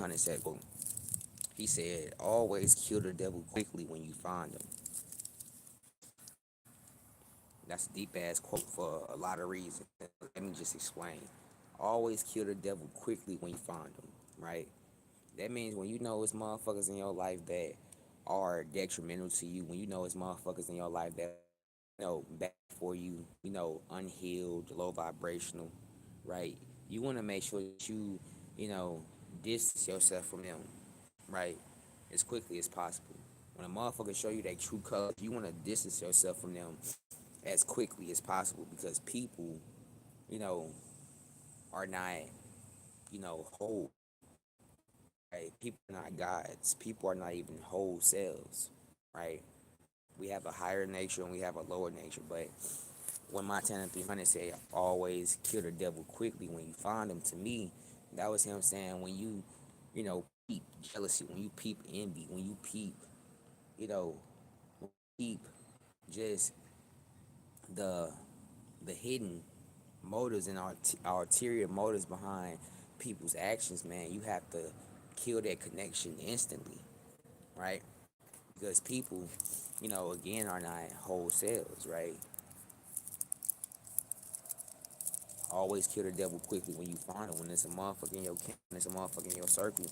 Hunter said, well, he said, always kill the devil quickly when you find him. That's a deep ass quote for a lot of reasons. Let me just explain. Always kill the devil quickly when you find him, right? That means when you know it's motherfuckers in your life that are detrimental to you, when you know it's motherfuckers in your life that bad for you, unhealed, low vibrational, right? You want to make sure that you know, distance yourself from them, right? As quickly as possible. When a motherfucker show you their true colors, you want to distance yourself from them as quickly as possible because people, you know, are not, whole, right? People are not gods. People are not even whole selves, right? We have a higher nature and we have a lower nature, but when Montana 300 said always kill the devil quickly when you find him, to me, that was him saying when peep jealousy, when you peep envy, when you peep, you know, peep just the the hidden motives and our ulterior motives behind people's actions, man, you have to kill that connection instantly, right? Because people, again, are not whole selves, right? Always kill the devil quickly when you find him. When it's a motherfucker in your camp, when it's a motherfucker in your circle,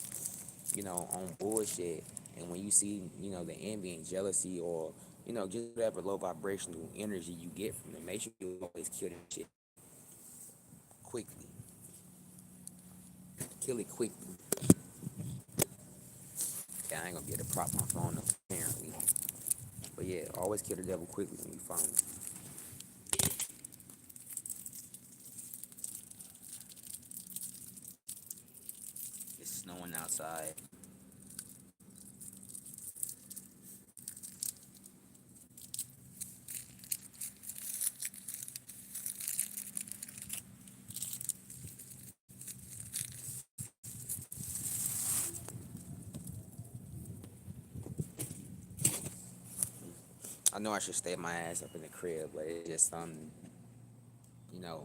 on bullshit. And when you see, the envy and jealousy or, just whatever low vibrational energy you get from them, make sure you always kill that shit quickly. Kill it quickly. Yeah, I ain't gonna be able to prop my phone up apparently. But yeah, always kill the devil quickly when you find him. It's snowing outside. I know I should stay my ass up in the crib, but it's just something, you know,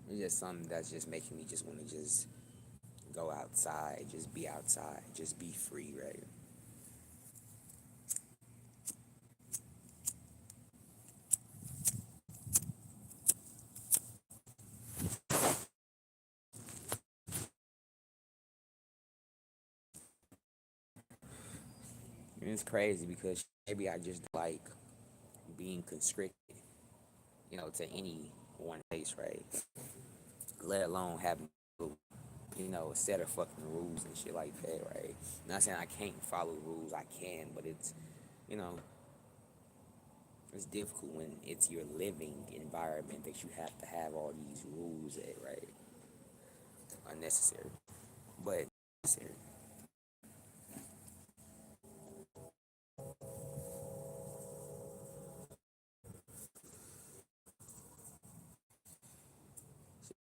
it's just something that's just making me just want to just go outside, just be outside, just be free, right? And it's crazy because maybe I just like being constricted, to any one place, right? Let alone having a set of fucking rules and shit like that, right? Not saying I can't follow rules, I can, but you know, it's difficult when it's your living environment that you have to have all these rules at, right? Unnecessary, but necessary.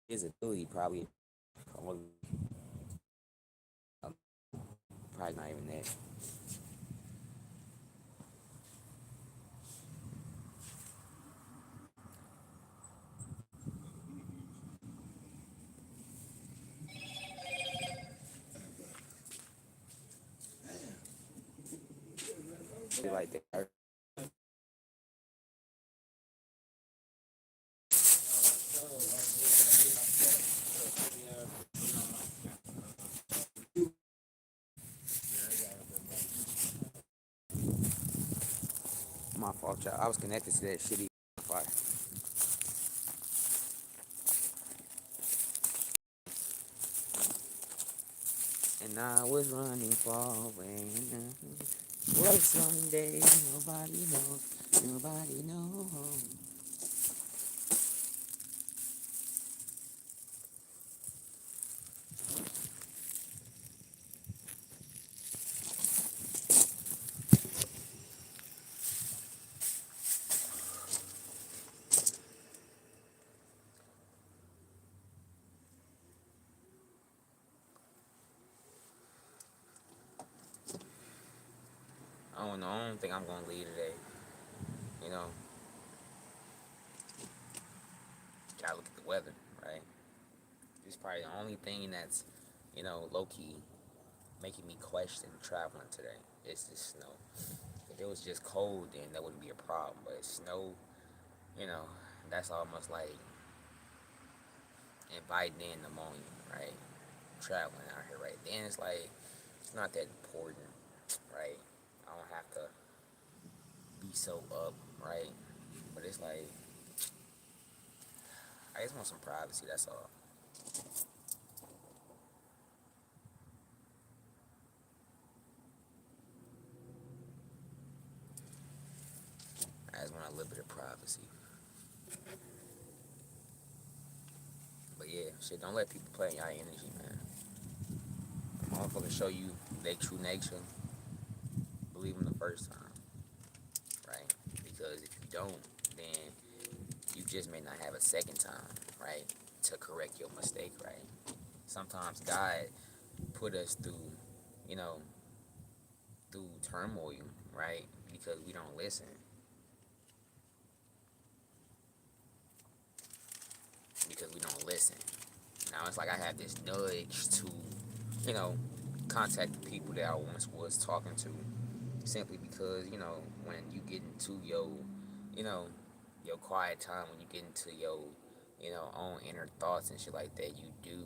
His ability probably, um, probably not even that. Like that. My fault, y'all. I was connected to that shitty Wi-Fi. And I was running far away. What someday nobody knows, nobody knows. I don't know. I don't think I'm gonna leave today. You know, gotta look at the weather, right? It's probably the only thing that's, low key making me question traveling today. It's the snow. If it was just cold, then that wouldn't be a problem. But snow, you know, that's almost like inviting in pneumonia, right? Traveling out here, right? Then it's like it's not that important, right? I don't have to be so up, right? But it's like I just want some privacy. That's all. I just want a little bit of privacy. But yeah, shit, don't let people play in your energy, man. Motherfuckers show you their true nature. Believe them the first time, right? Because if you don't, then you just may not have a second time, right? To correct your mistake, right? Sometimes God put us through, you know, through turmoil, right? Because we don't listen. Because we don't listen. Now it's like I have this nudge to, you know, contact the people that I once was talking to, simply because when you get into your, you know, your quiet time, when you get into your, own inner thoughts and shit like that, you do,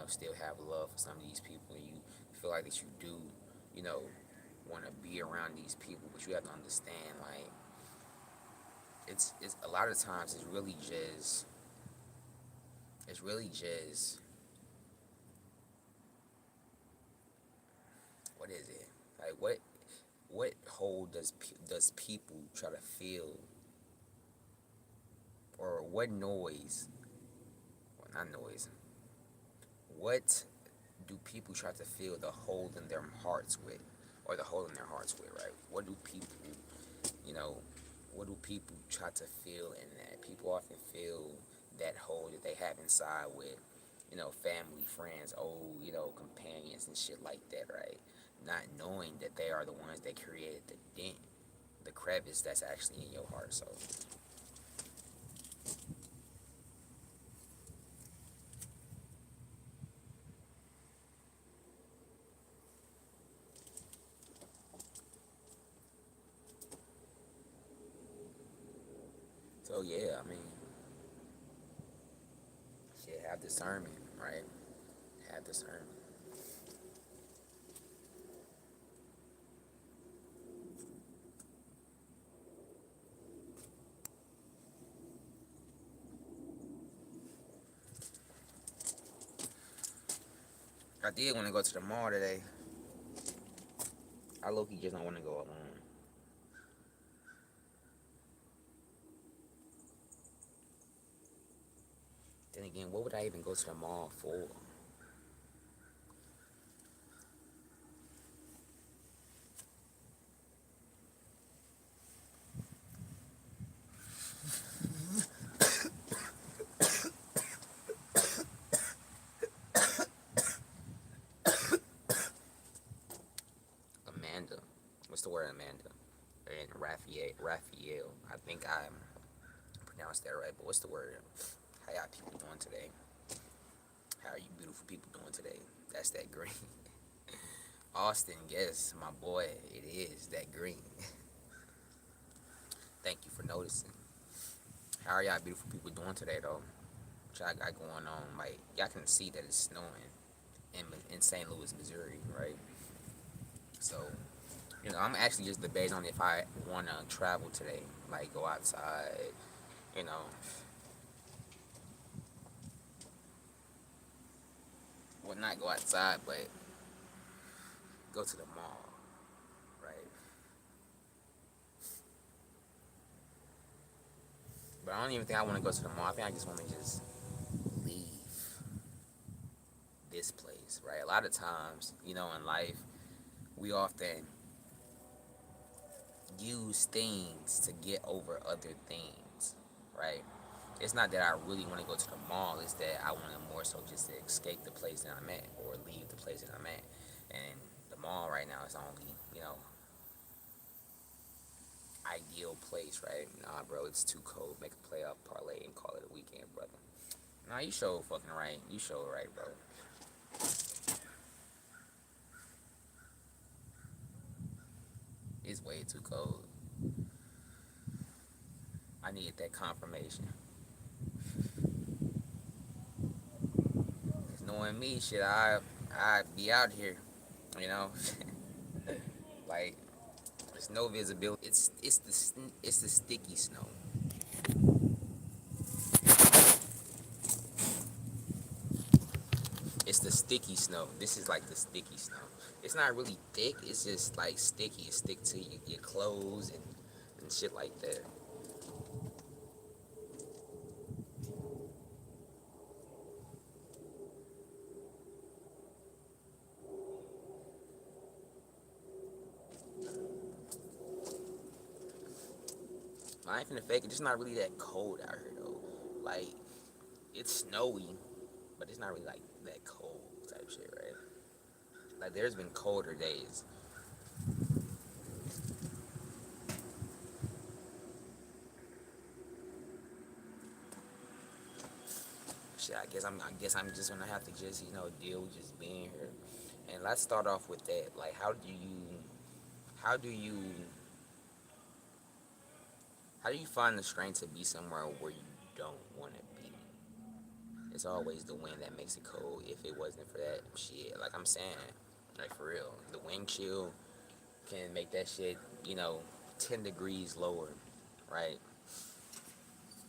still have love for some of these people, and you feel like that you do, you know, want to be around these people, but you have to understand, like, it's a lot of times it's really just what is it? Like what hole does people try to fill, or what noise? Well, not noise. What do people try to fill the hole in their hearts with, or the hole in their hearts with? Right? What do people, you know, what do people try to fill in that? People often fill that hole that they have inside with, family, friends, old, companions and shit like that, right? Not knowing that they are the ones that created the dent, the crevice that's actually in your heart. So yeah, I mean, shit, have discernment, right? Have discernment. I did want to go to the mall today. I low-key just don't want to go alone. Then again, what would I even go to the mall for? Amanda. What's the word, Amanda? And Raphael. I think I pronounced that right, but what's the word? How y'all people doing today? How are you beautiful people doing today? That's that green. Austin, yes, my boy, it is that green. Thank you for noticing. How are y'all beautiful people doing today, though? What y'all got going on? Like, y'all can see that it's snowing in St. Louis, Missouri, right? So, I'm actually just debating on if I want to travel today, like go outside, you know, well, not go outside, but go to the mall, right? But I don't even think I want to go to the mall. I think I just want to just leave this place, right? A lot of times, in life, we often use things to get over other things, right? It's not that I really want to go to the mall, it's that I want to more so just to escape the place that I'm at, or leave the place that I'm at. And the mall right now is only, ideal place, right? Nah, bro, it's too cold. Make a playoff parlay and call it a weekend, brother. Nah, you show fucking right. You show right, bro. It's way too cold. I needed that confirmation. 'Cause knowing me, shit, I be out here, you know, like there's no visibility. It's the sticky snow. It's the sticky snow. This is like the sticky snow. It's not really thick. It's just like sticky. It stick to your clothes and shit like that. I ain't finna fake it. It's not really that cold out here though. Like it's snowy, but it's not really like that cold type shit, right? Like there's been colder days. Shit, I guess I'm just gonna have to just deal with just being here. And let's start off with that. Like, how do you how do you find the strength to be somewhere where you don't want to be? It's always the wind that makes it cold. If it wasn't for that shit, like I'm saying, like for real, the wind chill can make that shit, you know, 10 degrees lower, right?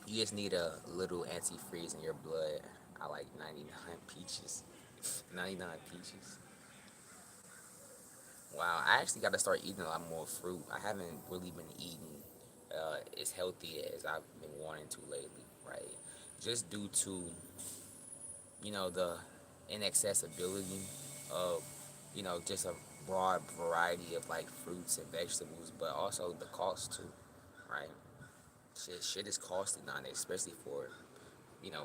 You just need a little antifreeze in your blood. I like 99 peaches. 99 peaches. Wow, I actually got to start eating a lot more fruit. I haven't really been eating as healthy as I've been wanting to lately, right? Just due to, the inaccessibility of, just a broad variety of like fruits and vegetables, but also the cost too, right? Shit is costly nowadays, especially for,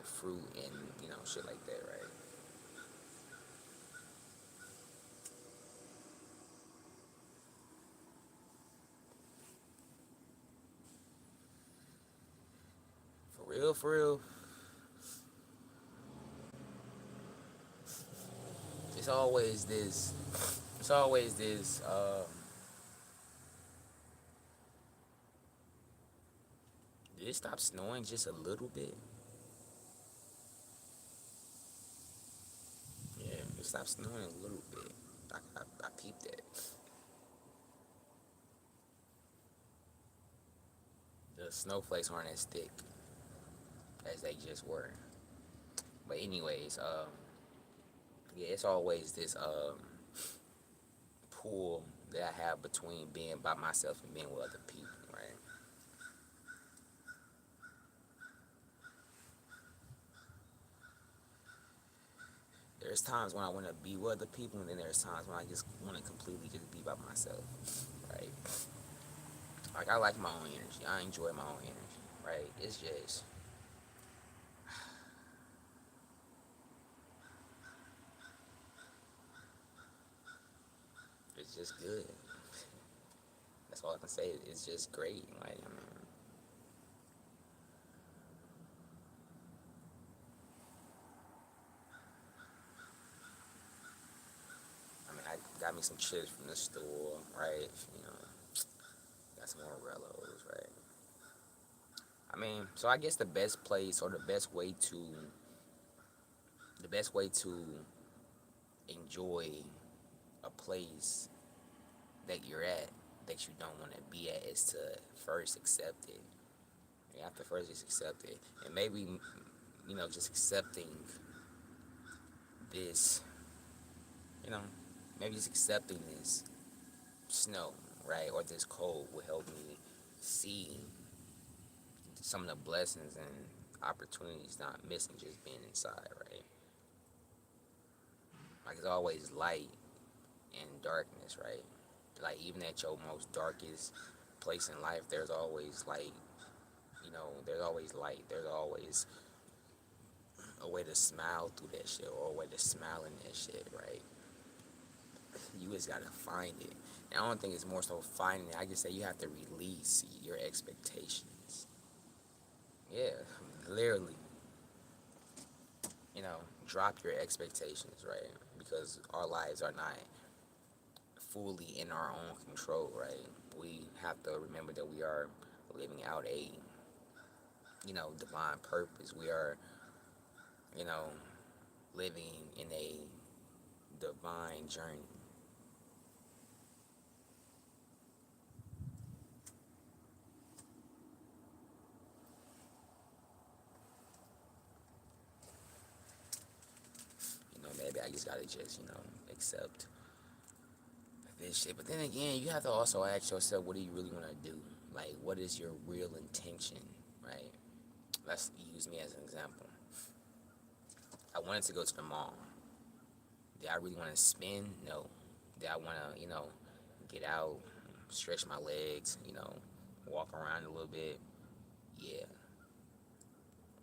fruit and, shit like that, right? For real, it's always this, it's always this, did it stop snowing just a little bit? Yeah, it stopped snowing a little bit. I peeped that. The snowflakes aren't as thick as they just were. But anyways, yeah, it's always this pull that I have between being by myself and being with other people, right? There's times when I want to be with other people, and then there's times when I just want to completely just be by myself, right? Like I like my own energy. I enjoy my own energy, right? It's just good. That's all I can say. It's just great. Like I got me some chips from the store, right? Got some more Rellos, right? So I guess the best way to enjoy a place that you're at that you don't want to be at is to first accept it. You have to first just accept it, and maybe just accepting this, you know, maybe just accepting this snow, right, or this cold will help me see some of the blessings and opportunities not missing just being inside, right? Like it's always light and darkness, right? Like even at your most darkest place in life, there's always light. There's always light. There's always a way to smile through that shit or a way to smile in that shit, right? You just gotta find it. And I don't think it's more so finding it. I just say you have to release your expectations. Yeah, literally, drop your expectations, right? Because our lives are not fully in our own control, right? We have to remember that we are living out a, divine purpose. We are, you know, living in a divine journey. Maybe I just gotta just, accept this shit. But then again, you have to also ask yourself, what do you really want to do? Like, what is your real intention, right? Let's use me as an example. I wanted to go to the mall. Did I really want to spend? No. Did I want to, get out, stretch my legs, walk around a little bit? Yeah.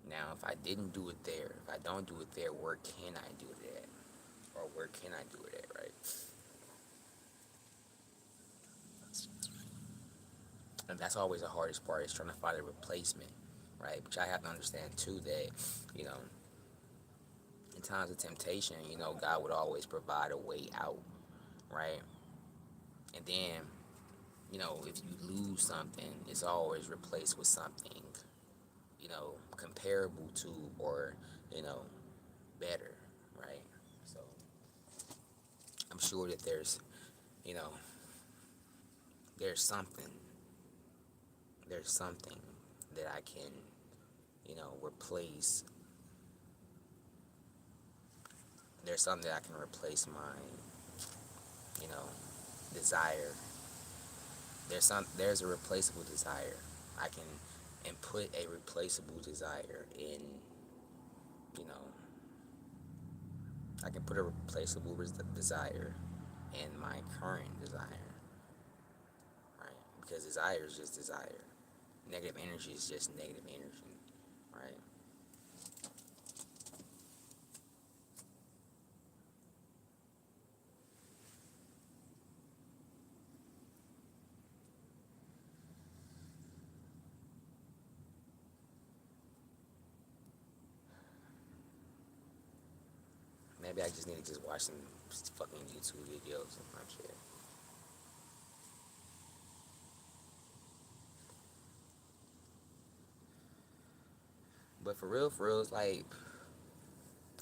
Now, if I didn't do it there, if I don't do it there, where can I do it at? Or where can I do it at, right? And that's always the hardest part, is trying to find a replacement, right? But I have to understand too that, you know, in times of temptation, God would always provide a way out, right? And then, if you lose something, it's always replaced with something, comparable to, or, you know, better, right? So I'm sure that you know, there's something, there's something that I can, replace. There's something that I can replace my, you know, desire. There's a replaceable desire. I can input a replaceable desire in, you know, I can put a replaceable desire in my current desire, right? Because desire is just desire. Negative energy is just negative energy, right? Maybe I just need to just watch some fucking YouTube videos and my shit. But for real, it's like,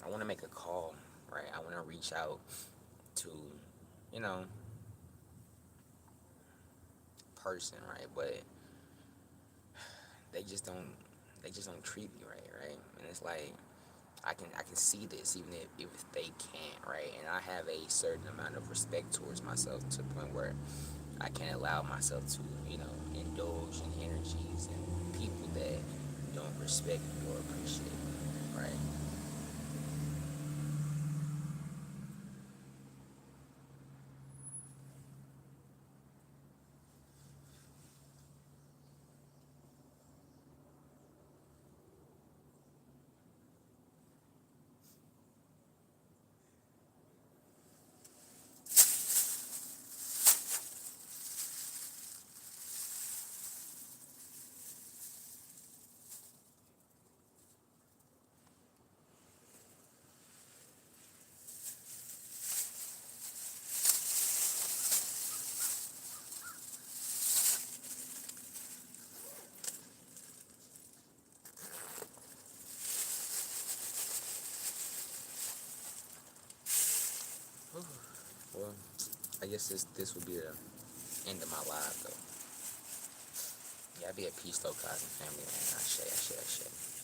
I want to make a call, right? I want to reach out to, you know, person, right? But they just don't, treat me right, right? And it's like, I can see this even if they can't, right? And I have a certain amount of respect towards myself, to the point where I can't allow myself to, indulge in energies and people that don't respect me or appreciate me, right? Well, I guess this would be the end of my live though. Yeah, I be at peace though, cousin family, man. I share.